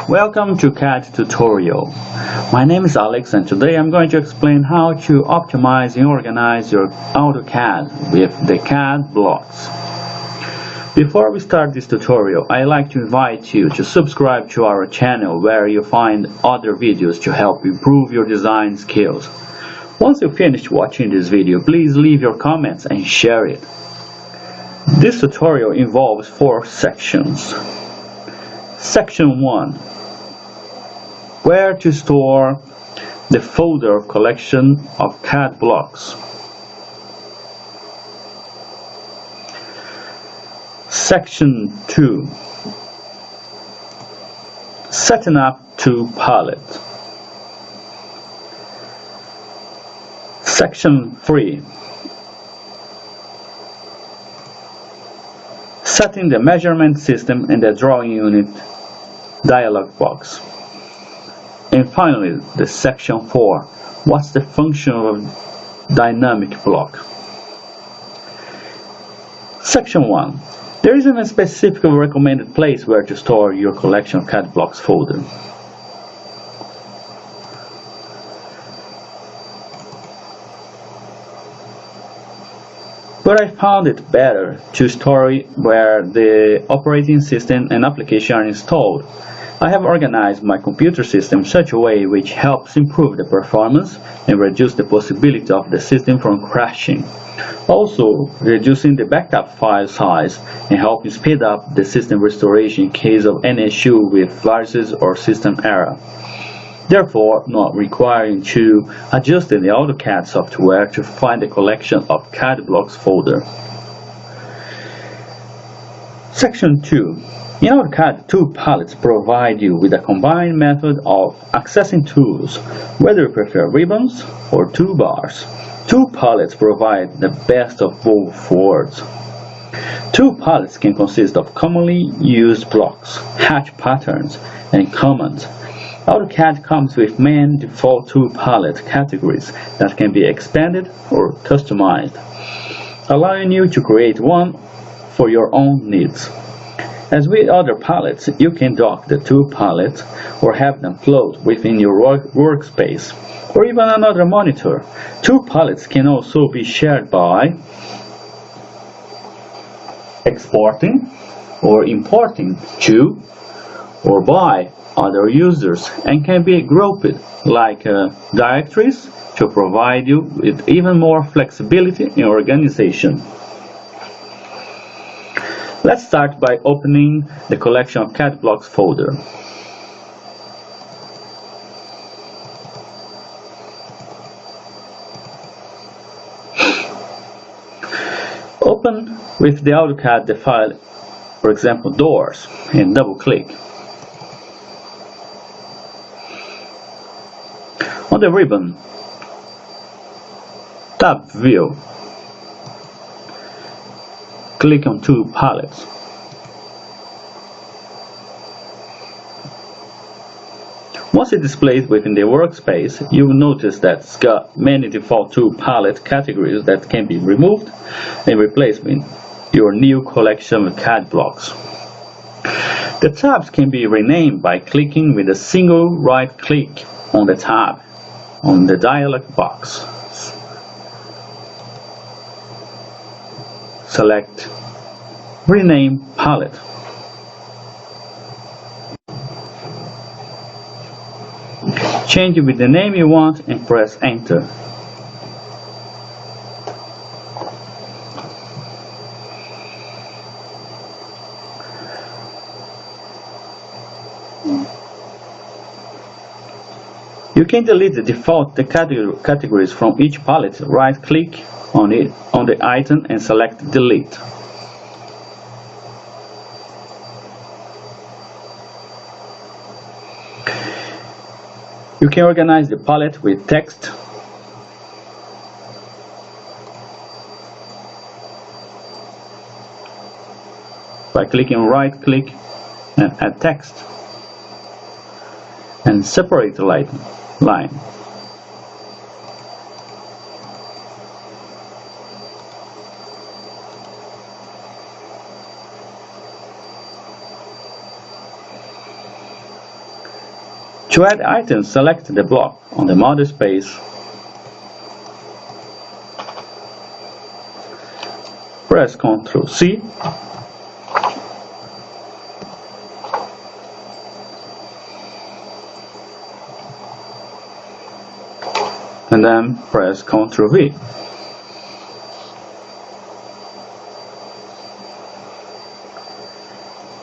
Welcome to CAD tutorial. My name is Alex and today I'm going to explain how to optimize and organize your AutoCAD with the Cad Blocks. Before we start this tutorial, I'd like to invite you to subscribe to our channel where you'll find other videos to help improve your design skills. Once you finish watching this video, please leave your comments and share it. This tutorial involves 4 sections. Section 1. Where to store the folder collection of Cad blocks. Section 2. Setting up tool palette. Section 3. Setting the measurement system in the drawing unit dialog box. And finally, the section 4. What's the function of dynamic block? Section 1. There isn't a specific recommended place where to store your collection of Cad blocks folder. But I found it better to store it where the operating system and application are installed. I have organized my computer system in such a way which helps improve the performance and reduce the possibility of the system from crashing. Also, reducing the backup file size and helping speed up the system restoration in case of any issue with viruses or system error. Therefore, not requiring to adjust the AutoCAD software to find the collection of Cad blocks folder. Section 2. In AutoCAD, tool palettes provide you with a combined method of accessing tools, whether you prefer ribbons or toolbars. Tool palettes provide the best of both worlds. Tool palettes can consist of commonly used blocks, hatch patterns, and commands. AutoCAD comes with main default tool palette categories that can be expanded or customized, allowing you to create one for your own needs. As with other palettes, you can dock the tool palette or have them float within your workspace or even another monitor. Tool palettes can also be shared by exporting or importing to or by other users and can be grouped like directories to provide you with even more flexibility in organization. Let's start by opening the collection of Cad blocks folder. Open with the AutoCAD the file, for example doors, and double click. On the ribbon, tab View, click on Tool Palettes. Once it displays within the workspace, you will notice that it's got many default tool palette categories that can be removed and replaced with your new collection of Cad blocks. The tabs can be renamed by clicking with a single right click on the tab on the dialog box. Select Rename Palette. Change it with the name you want and press Enter. You can delete the default categories from each palette. Right-click on the item and select Delete. You can organize the palette with text, by clicking right-click and add text and separate the line. To add items, select the block on the model space, press Ctrl C, and then press Ctrl V.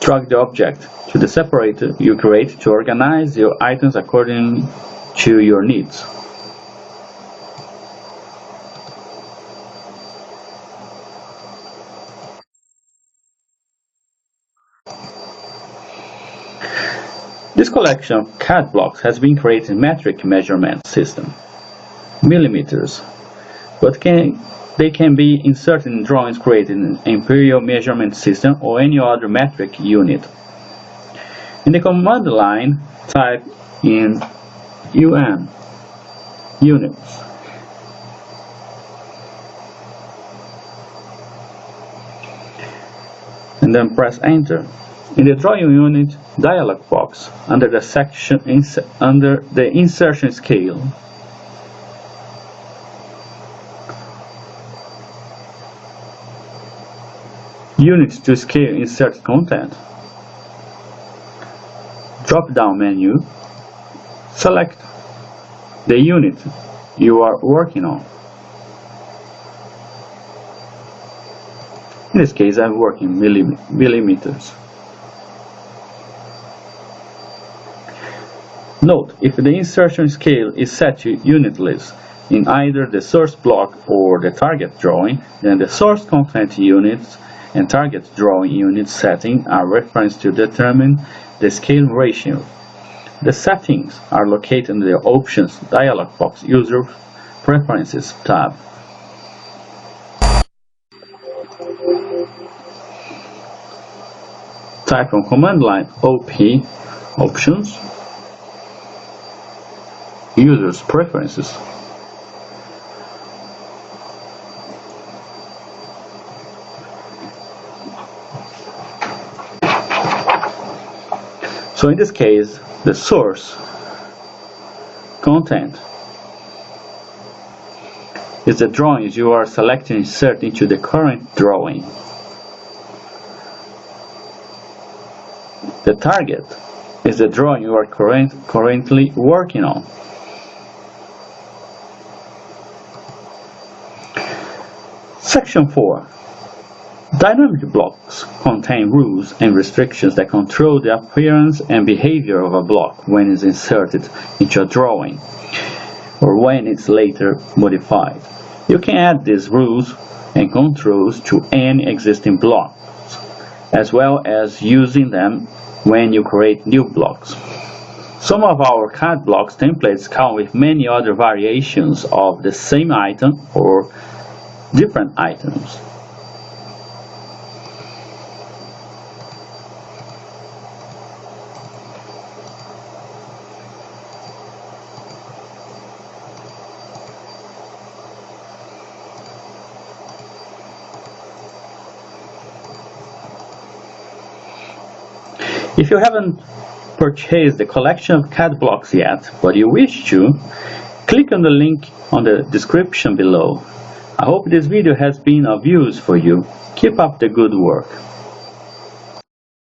Drag the object to the separator you create to organize your items according to your needs. This collection of CAD blocks has been created in metric measurement system, millimeters, but they can be inserted in drawings created in imperial measurement system or any other metric unit. In the command line, type in UN, units. And then press enter. In the drawing unit dialog box, under the section under the insertion scale, units to scale insert content, drop down menu, select the unit you are working on. In this case, I'm working millimeters. Note, if the insertion scale is set to unitless in either the source block or the target drawing, then the source content units and target drawing unit setting are referenced to determine the scale ratio. The settings are located in the Options dialog box User Preferences tab. Type on command line OP Options, Users Preferences. So in this case, the source content is the drawings you are selecting and insert into the current drawing. The target is the drawing you are currently working on. Section 4. Dynamic blocks contain rules and restrictions that control the appearance and behavior of a block when it's inserted into a drawing or when it's later modified. You can add these rules and controls to any existing blocks, as well as using them when you create new blocks. Some of our CAD blocks templates come with many other variations of the same item or different items. If you haven't purchased the collection of CAD blocks yet, but you wish to, click on the link on the description below. I hope this video has been of use for you. Keep up the good work.